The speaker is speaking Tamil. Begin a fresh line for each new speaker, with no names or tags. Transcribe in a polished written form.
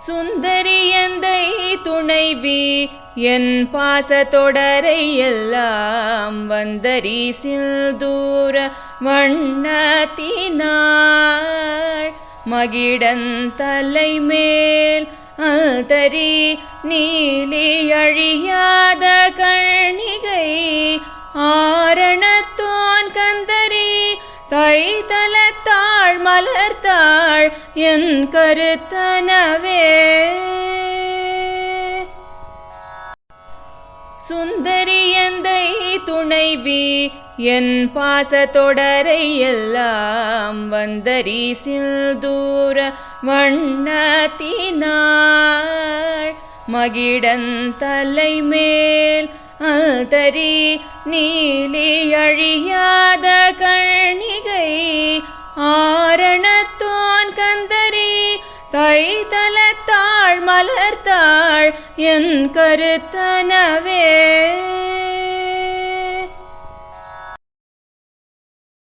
சுந்தரியந்தை துணைவி என் பாசத்தொடரை எல்லாம் வந்தரி சில்தூர வண்ணத்தினாள் மகிடன் தலைமேல் அல்தரி நீலி அழியாத கண்ணிகை ஆரணத்தோன் கந்தரி தைதலத்தாள் மலர்த்தாள் என் கருத்தனவே. சுந்தரியந்தை துணைவி என் பாசத்தொடரை எல்லாம் வந்தரி சில்தூர வண்ணத்தினாள் மகிடன் தலைமேல் அல்தரி நீலி அழியாத கண்ணிகை ஆரணத்தோன் கந்தரி தைதலத்தாள் மலர்த்தாள் என் கருத்தனவே.